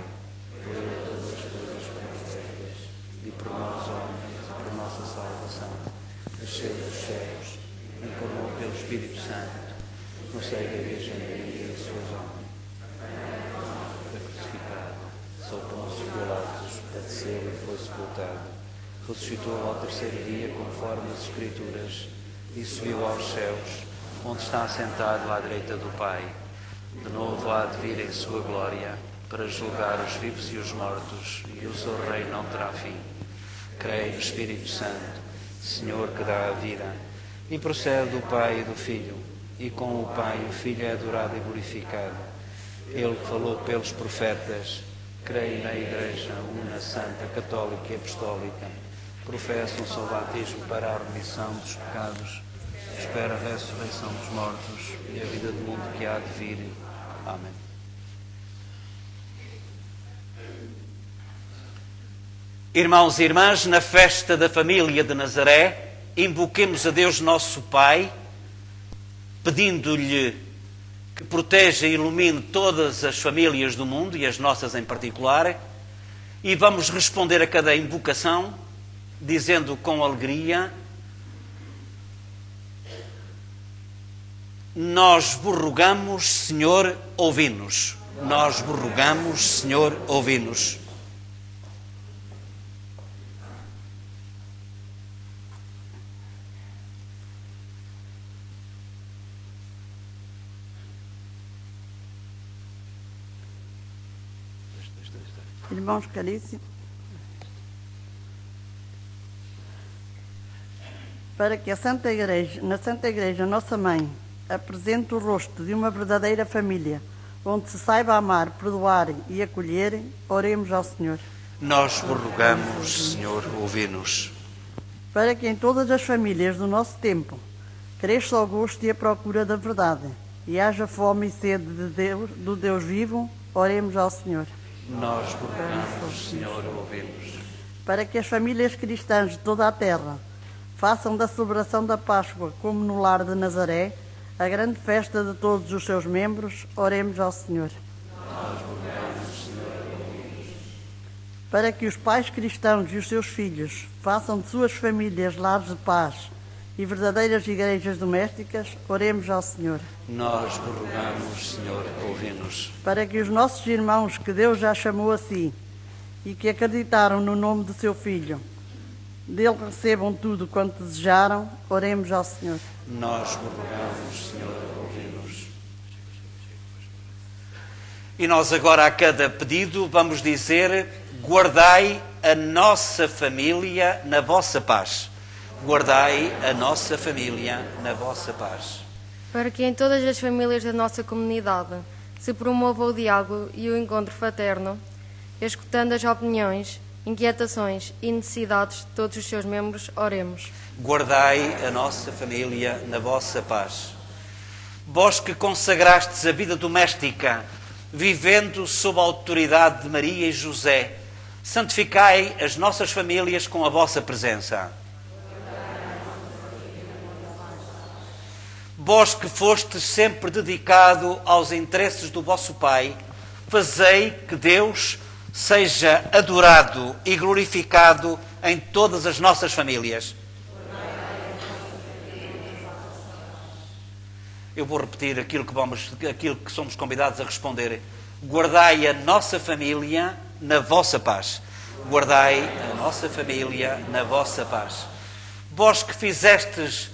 por ele todas as coisas foram feitas, e por nós homens, e por nossa salvação, desceu dos céus, encarnou pelo Espírito Santo, no seio da Virgem Maria e suas homens, foi crucificado, sob Pôncio Pilatos, padeceu e foi sepultado, ressuscitou ao terceiro dia conforme as Escrituras, e subiu aos céus, onde está assentado à direita do Pai. De novo há de vir em sua glória, para julgar os vivos e os mortos, e o seu reino não terá fim. Creio no Espírito Santo, Senhor que dá a vida, e procede do Pai e do Filho, e com o Pai o Filho é adorado e glorificado. Ele que falou pelos profetas, creio na Igreja, una, santa, católica e apostólica, professa um só batismo para a remissão dos pecados, espera a ressurreição dos mortos e a vida do mundo que há de vir. Amém. Irmãos e irmãs, na festa da família de Nazaré, invoquemos a Deus nosso Pai, pedindo-lhe que proteja e ilumine todas as famílias do mundo, e as nossas em particular, e vamos responder a cada invocação, dizendo com alegria: nós vos rogamos, Senhor, ouvi-nos. Nós vos rogamos, Senhor, ouvi-nos. Irmãos caríssimos, para que na Santa Igreja, nossa Mãe, apresente o rosto de uma verdadeira família, onde se saiba amar, perdoar e acolher, oremos ao Senhor. Nós vos rogamos, Senhor, ouvi-nos. Para que em todas as famílias do nosso tempo cresça o gosto e a procura da verdade, e haja fome e sede de Deus, do Deus vivo, oremos ao Senhor. Nós vos rogamos, Senhor, ouvi-nos. Para que as famílias cristãs de toda a terra façam da celebração da Páscoa, como no lar de Nazaré, a grande festa de todos os seus membros, oremos ao Senhor. Nós vos rogamos, Senhor, ouvi-nos. Para que os pais cristãos e os seus filhos façam de suas famílias lares de paz e verdadeiras igrejas domésticas, oremos ao Senhor. Nós vos rogamos, Senhor, ouvi-nos. Para que os nossos irmãos que Deus já chamou a si e que acreditaram no nome do seu Filho, dele recebam tudo quanto desejaram, oremos ao Senhor. Nós vos rogamos, Senhor, ouvi-nos. E nós agora, a cada pedido, vamos dizer: guardai a nossa família na vossa paz. Guardai a nossa família na vossa paz. Para que em todas as famílias da nossa comunidade se promova o diálogo e o encontro fraterno, escutando as opiniões, inquietações e necessidades de todos os seus membros, oremos. Guardai a nossa família na vossa paz. Vós que consagrastes a vida doméstica, vivendo sob a autoridade de Maria e José, santificai as nossas famílias com a vossa presença. Vós que fostes sempre dedicado aos interesses do vosso Pai, fazei que Deus seja adorado e glorificado em todas as nossas famílias. Eu vou repetir aquilo que somos convidados a responder. Guardai a nossa família na vossa paz. Guardai a nossa família na vossa paz. Vós que fizestes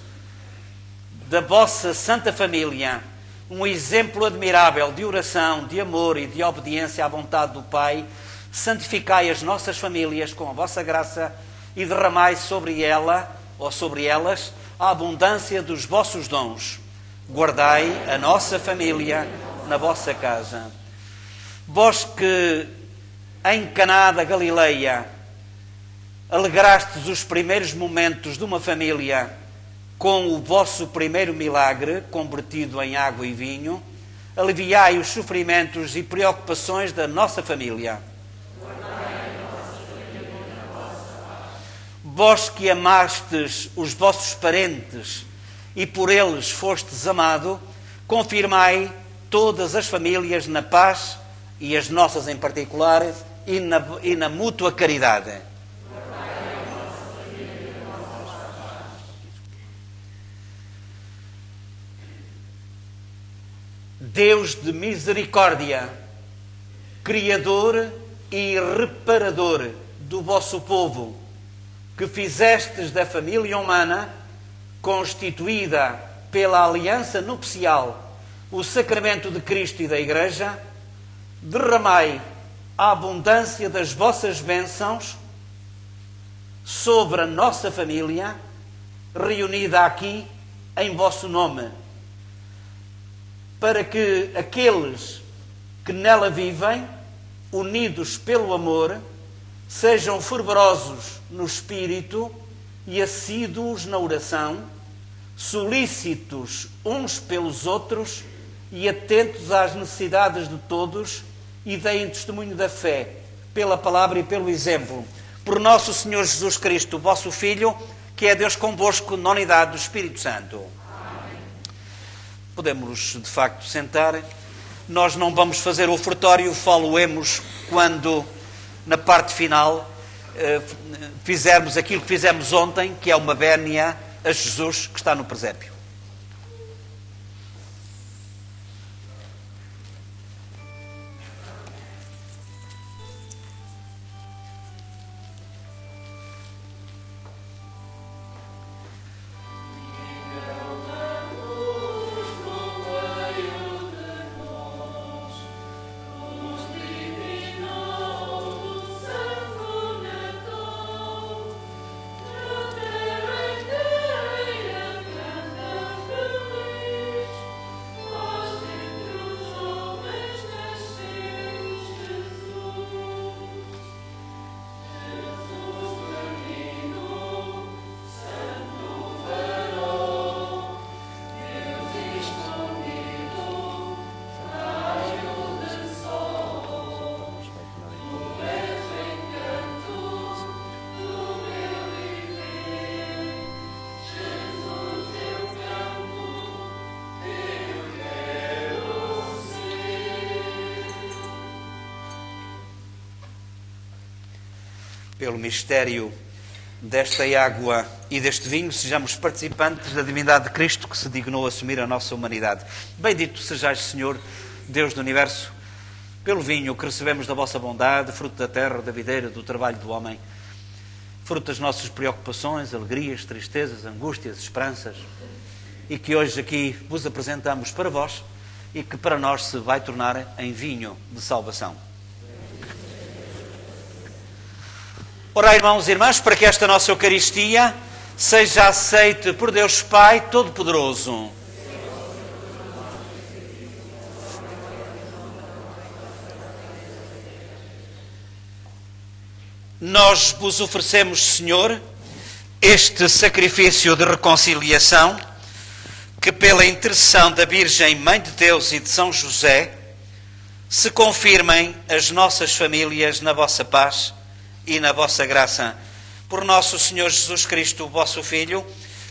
da vossa Santa Família um exemplo admirável de oração, de amor e de obediência à vontade do Pai, santificai as nossas famílias com a vossa graça e derramai sobre ela ou sobre elas, a abundância dos vossos dons. Guardai a nossa família na vossa casa. Vós que em Caná da Galileia alegrastes os primeiros momentos de uma família com o vosso primeiro milagre, convertido em água e vinho, aliviai os sofrimentos e preocupações da nossa família. Vós que amastes os vossos parentes e por eles fostes amado, confirmai todas as famílias na paz, e as nossas em particular, e na mútua caridade. Deus de misericórdia, Criador e Reparador do vosso povo, que fizestes da família humana, constituída pela aliança nupcial, o sacramento de Cristo e da Igreja, derramai a abundância das vossas bênçãos sobre a nossa família, reunida aqui em vosso nome, para que aqueles que nela vivem, unidos pelo amor, sejam fervorosos no espírito e assíduos na oração, solícitos uns pelos outros e atentos às necessidades de todos, e deem testemunho da fé pela palavra e pelo exemplo. Por nosso Senhor Jesus Cristo, vosso Filho, que é Deus convosco na unidade do Espírito Santo. Amém. Podemos, de facto, sentar. Nós não vamos fazer o ofertório, falo-emos quando, na parte final, fizermos aquilo que fizemos ontem, que é uma vénia a Jesus que está no presépio. Pelo mistério desta água e deste vinho, sejamos participantes da divindade de Cristo que se dignou assumir a nossa humanidade. Bendito sejais, Senhor, Deus do Universo, pelo vinho que recebemos da vossa bondade, fruto da terra, da videira, do trabalho do homem, fruto das nossas preocupações, alegrias, tristezas, angústias, esperanças, e que hoje aqui vos apresentamos para vós e que para nós se vai tornar em vinho de salvação. Ora, irmãos e irmãs, para que esta nossa Eucaristia seja aceite por Deus Pai Todo-Poderoso. Nós vos oferecemos, Senhor, este sacrifício de reconciliação, que pela intercessão da Virgem Mãe de Deus e de São José, se confirmem as nossas famílias na vossa paz e na vossa graça, por nosso Senhor Jesus Cristo, vosso Filho,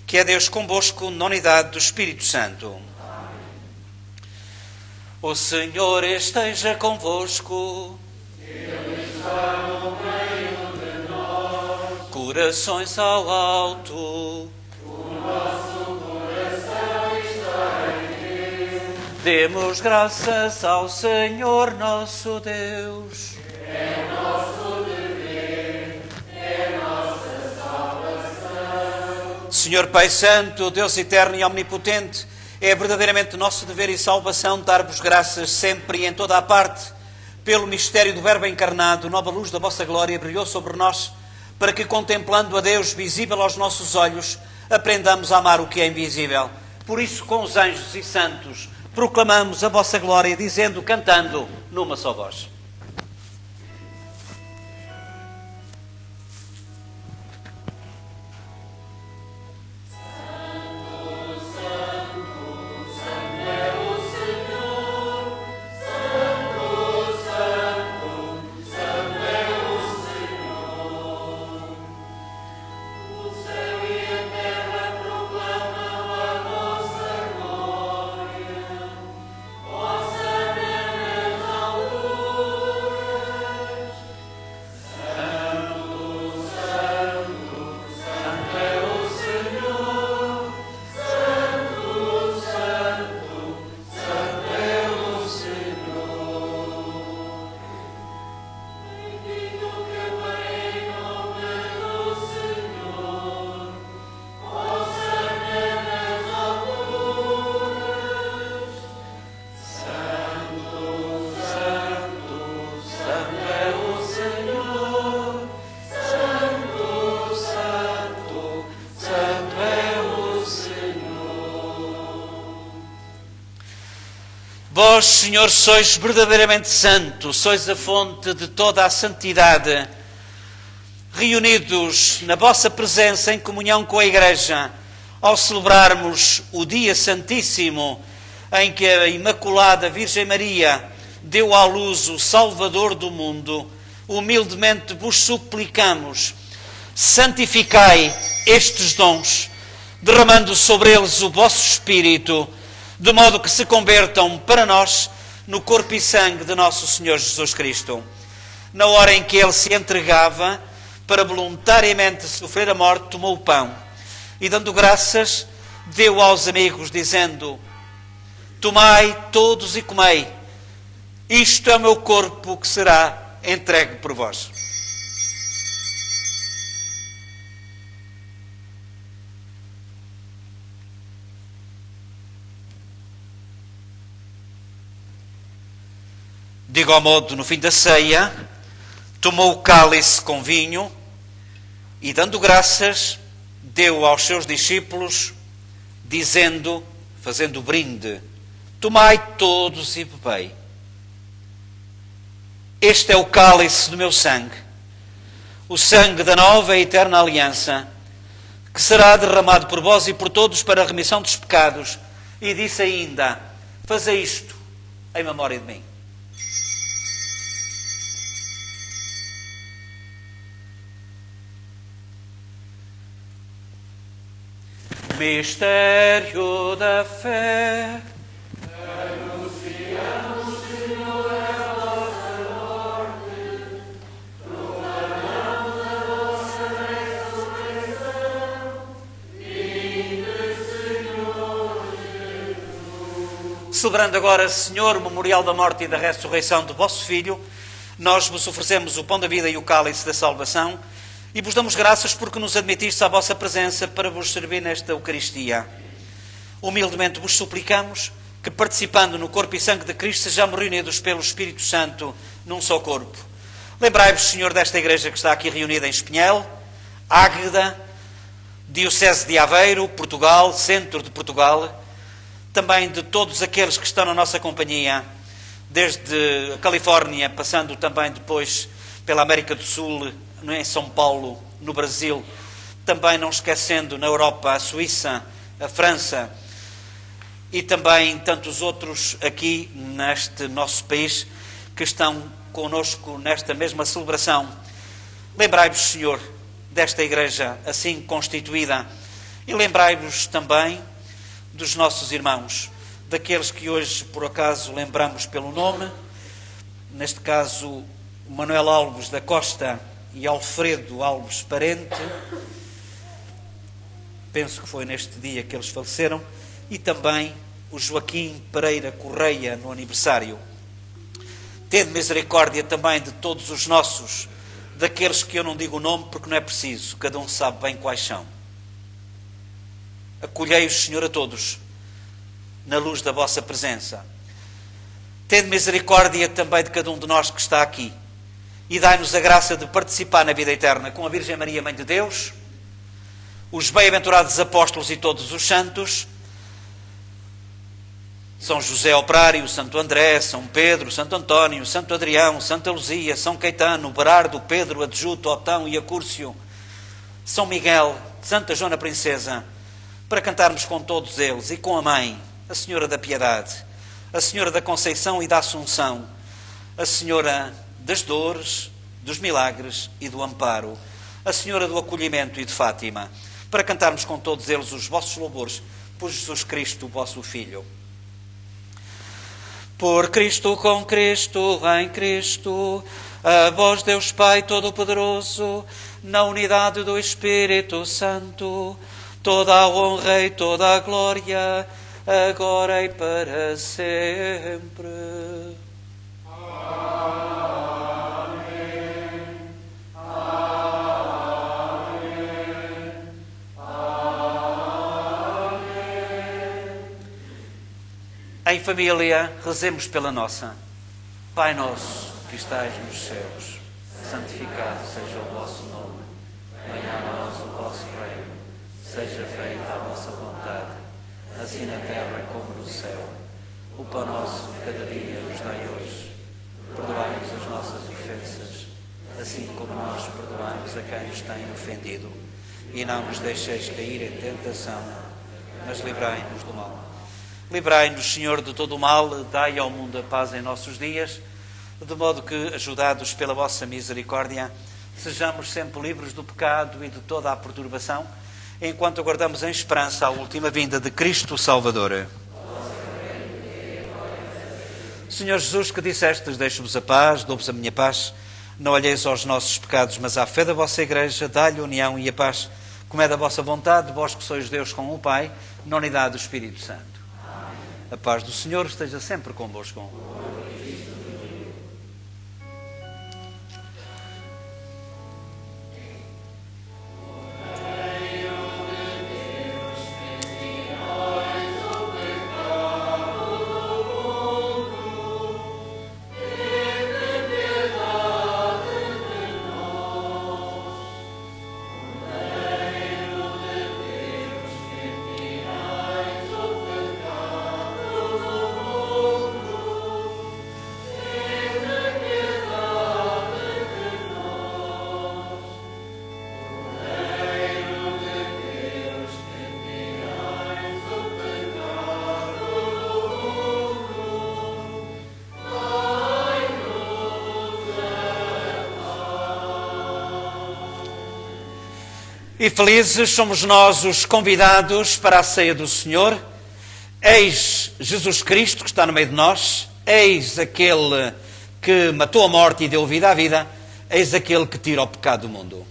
que é Deus convosco na unidade do Espírito Santo. Amém. O Senhor esteja convosco. Ele está no meio de nós. Corações ao alto. O nosso coração está em Deus. Demos graças ao Senhor nosso Deus. É nosso dever, é nossa salvação. Senhor Pai Santo, Deus eterno e omnipotente, é verdadeiramente nosso dever e salvação dar-vos graças sempre e em toda a parte, pelo mistério do Verbo encarnado, nova luz da vossa glória brilhou sobre nós, para que, contemplando a Deus visível aos nossos olhos, aprendamos a amar o que é invisível. Por isso, com os anjos e santos, proclamamos a vossa glória, dizendo, cantando, numa só voz. Vós, Senhor, sois verdadeiramente santo, sois a fonte de toda a santidade. Reunidos na vossa presença em comunhão com a Igreja, ao celebrarmos o dia santíssimo em que a Imaculada Virgem Maria deu à luz o Salvador do mundo, humildemente vos suplicamos, santificai estes dons, derramando sobre eles o vosso Espírito, de modo que se convertam para nós no corpo e sangue de nosso Senhor Jesus Cristo. Na hora em que Ele se entregava para voluntariamente sofrer a morte, tomou o pão e, dando graças, deu aos amigos, dizendo, tomai todos e comei, isto é o meu corpo que será entregue por vós. De igual modo, no fim da ceia, tomou o cálice com vinho e, dando graças, deu aos seus discípulos, dizendo, fazendo brinde, tomai todos e bebei. Este é o cálice do meu sangue, o sangue da nova e eterna aliança, que será derramado por vós e por todos para a remissão dos pecados. E disse ainda, fazei isto em memória de mim. Mistério da fé. Anunciamos, Senhor, a vossa morte, proclamamos a vossa ressurreição. Vinde, Senhor Jesus. Celebrando agora, Senhor, o memorial da morte e da ressurreição do vosso Filho, nós vos oferecemos o pão da vida e o cálice da salvação, e vos damos graças porque nos admitistes à vossa presença para vos servir nesta Eucaristia. Humildemente vos suplicamos que, participando no corpo e sangue de Cristo, sejamos reunidos pelo Espírito Santo num só corpo. Lembrai-vos, Senhor, desta igreja que está aqui reunida em Espinhel, Águeda, Diocese de Aveiro, Portugal, centro de Portugal, também de todos aqueles que estão na nossa companhia, desde a Califórnia, passando também depois pela América do Sul, em São Paulo, no Brasil, também não esquecendo na Europa, a Suíça, a França e também tantos outros aqui neste nosso país que estão conosco nesta mesma celebração. Lembrai-vos, Senhor, desta igreja assim constituída e lembrai-vos também dos nossos irmãos, daqueles que hoje por acaso lembramos pelo nome, neste caso Manuel Alves da Costa e Alfredo Alves Parente, penso que foi neste dia que eles faleceram, e também o Joaquim Pereira Correia no aniversário. Tende misericórdia também de todos os nossos, daqueles que eu não digo o nome porque não é preciso, cada um sabe bem quais são. Acolhei-os, Senhor, a todos, na luz da vossa presença. Tende misericórdia também de cada um de nós que está aqui, e dai-nos a graça de participar na vida eterna com a Virgem Maria, Mãe de Deus, os bem-aventurados apóstolos e todos os santos, São José Operário, Santo André, São Pedro, Santo António, Santo Adrião, Santa Luzia, São Caetano, Berardo, Pedro, Adjuto, Otão e Acúrcio, São Miguel, Santa Joana Princesa, para cantarmos com todos eles e com a Mãe, a Senhora da Piedade, a Senhora da Conceição e da Assunção, a Senhora das Dores, dos Milagres e do Amparo, a Senhora do Acolhimento e de Fátima, para cantarmos com todos eles os vossos louvores por Jesus Cristo, o vosso Filho. Por Cristo, com Cristo, em Cristo, a vós Deus Pai Todo-Poderoso, na unidade do Espírito Santo, toda a honra e toda a glória, agora e para sempre. Em família, rezemos pela nossa. Pai nosso, que estais nos céus, santificado seja o vosso nome. Venha a nós o vosso reino. Seja feita a vossa vontade, assim na terra como no céu. O pão nosso de cada dia nos dai hoje. Perdoai-nos as nossas ofensas, assim como nós perdoamos a quem nos tem ofendido. E não nos deixeis cair em tentação, mas livrai-nos do mal. Livrai-nos, Senhor, de todo o mal, dai ao mundo a paz em nossos dias, de modo que, ajudados pela vossa misericórdia, sejamos sempre livres do pecado e de toda a perturbação, enquanto aguardamos em esperança a última vinda de Cristo Salvador. Senhor Jesus, que dissestes, deixo-vos a paz, dou-vos a minha paz, não olheis aos nossos pecados, mas à fé da vossa Igreja, dai-lhe a união e a paz, como é da vossa vontade, vós que sois Deus com o Pai, na unidade do Espírito Santo. A paz do Senhor esteja sempre convosco. E felizes somos nós os convidados para a ceia do Senhor. Eis Jesus Cristo que está no meio de nós. Eis aquele que matou a morte e deu vida à vida. Eis aquele que tira o pecado do mundo.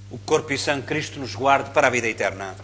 O corpo e sangue de Cristo nos guarde para a vida eterna.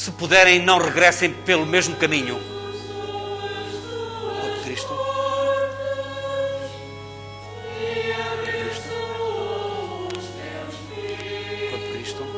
Se puderem, não regressem pelo mesmo caminho. Corpo de Cristo. Corpo de Cristo. Corpo de Cristo.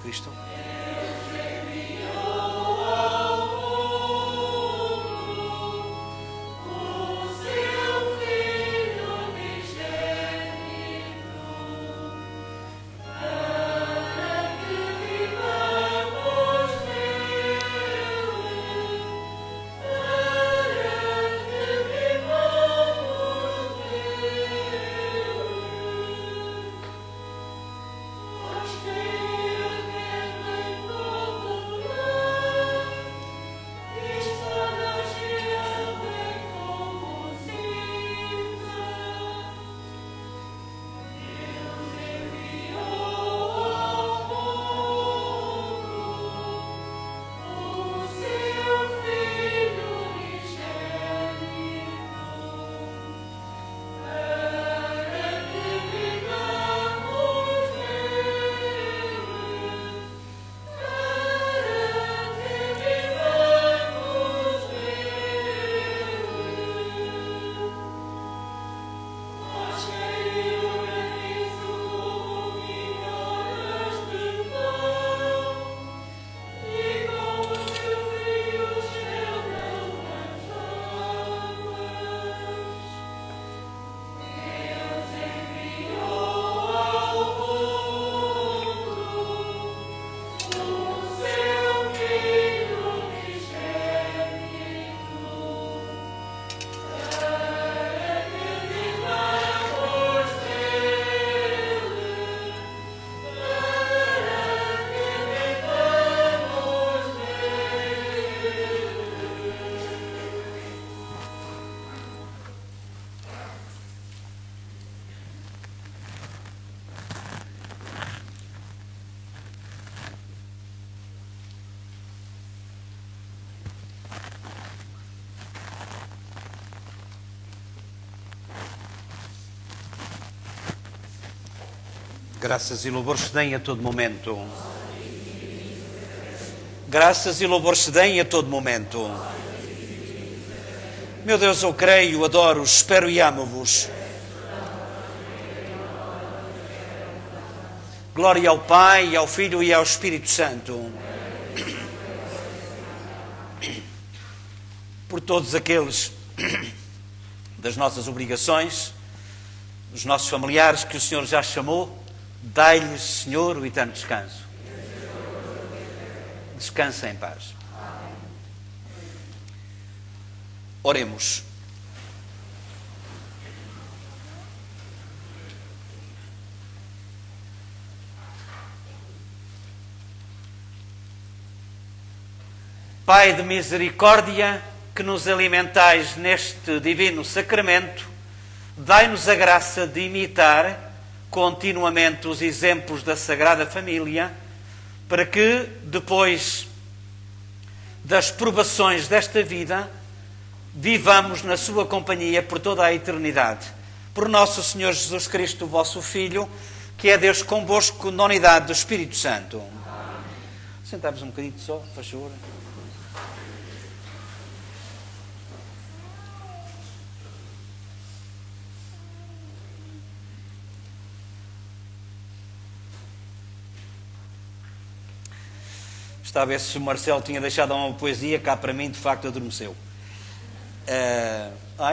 Cristo. Graças e louvores se deem a todo momento. Graças e louvores se deem a todo momento. Meu Deus, eu creio, adoro, espero e amo-vos. Glória ao Pai, ao Filho e ao Espírito Santo. Por todos aqueles das nossas obrigações, dos nossos familiares que o Senhor já chamou, dai-lhes, Senhor, o eterno descanso. Descansa em paz. Oremos. Pai de misericórdia, que nos alimentais neste divino sacramento, dai-nos a graça de imitar continuamente os exemplos da Sagrada Família, para que, depois das provações desta vida, vivamos na sua companhia por toda a eternidade. Por nosso Senhor Jesus Cristo, vosso Filho, que é Deus convosco na unidade do Espírito Santo. Sentamos um bocadinho só, faz favor. Estava a ver se o Marcelo tinha deixado uma poesia, cá para mim, de facto, adormeceu.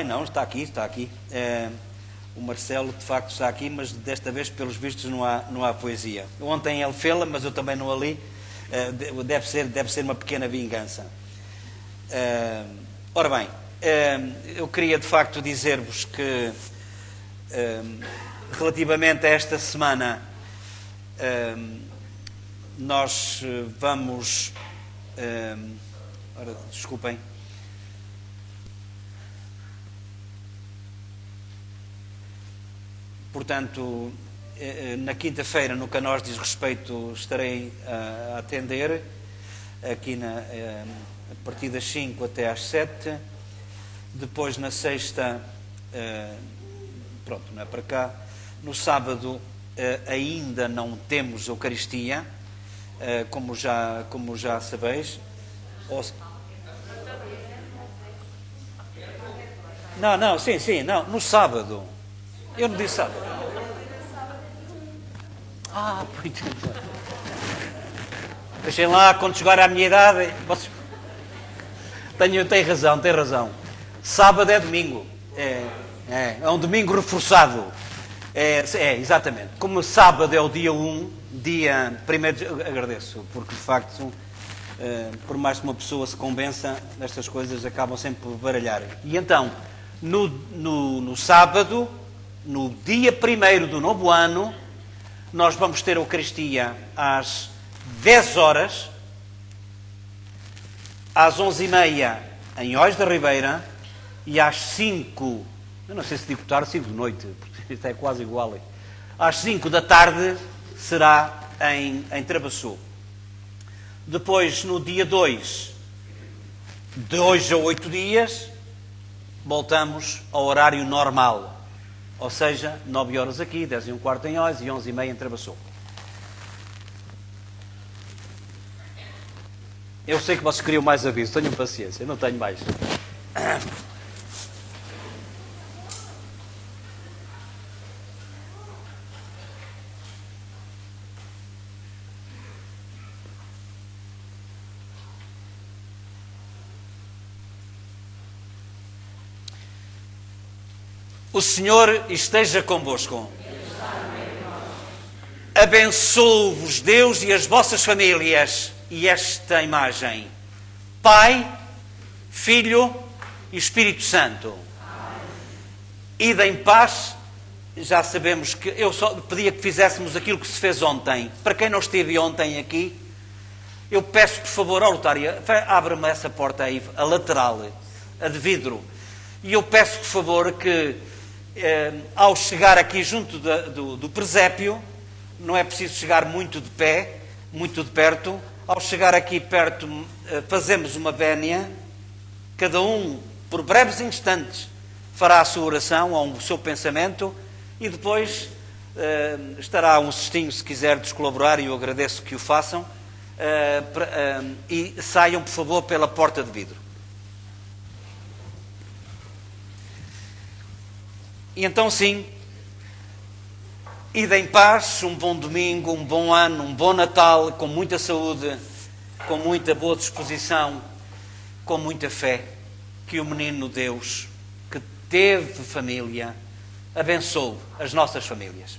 Não, está aqui. O Marcelo, de facto, está aqui, mas desta vez, pelos vistos, não há poesia. Ontem ele fê-la, mas eu também não a li. Deve ser uma pequena vingança. Ora bem, eu queria, de facto, dizer-vos que, relativamente a esta semana, nós vamos... desculpem. Portanto, na quinta-feira, no que a nós diz respeito, estarei a atender, aqui a partir das 5 até às 7. Depois, na sexta, não é para cá. No sábado, ainda não temos Eucaristia, como já sabeis. Não, no sábado. Eu não disse sábado. Deixem lá, quando chegar à minha idade, tem razão. Sábado é domingo. É um domingo reforçado. Exatamente. Como sábado é o dia 1, primeiro, agradeço, porque de facto, por mais que uma pessoa se convença, estas coisas acabam sempre por baralhar. E então, no sábado, no dia 1º do novo ano, nós vamos ter a Eucaristia às 10 horas, às 11h30 em Ois da Ribeira e às 5, eu não sei se digo tarde, 5 de noite, porque isto é quase igual. Às 5 da tarde será em Trabaçu. Depois, no dia 2, de 2 a 8 dias, voltamos ao horário normal. Ou seja, 9 horas aqui, 10h15 em Ois e 11h30 em Trabaçu. Eu sei que vocês queriam mais aviso, tenham paciência, eu não tenho mais. O Senhor esteja convosco. Abençoe-vos Deus e as vossas famílias e esta imagem. Pai, Filho e Espírito Santo. Ide em paz. Já sabemos que eu só pedia que fizéssemos aquilo que se fez ontem. Para quem não esteve ontem aqui, eu peço, por favor, ao Lutário, abra-me essa porta aí, a lateral, a de vidro. E eu peço, por favor, que ao chegar aqui junto do presépio, não é preciso chegar muito de pé, muito de perto. Ao chegar aqui perto, fazemos uma vénia, cada um, por breves instantes, fará a sua oração ou o seu pensamento e depois estará um cestinho, se quiser descolaborar, e eu agradeço que o façam, e saiam, por favor, pela porta de vidro. E então, sim, ide em paz, um bom domingo, um bom ano, um bom Natal, com muita saúde, com muita boa disposição, com muita fé, que o menino Deus, que teve família, abençoe as nossas famílias.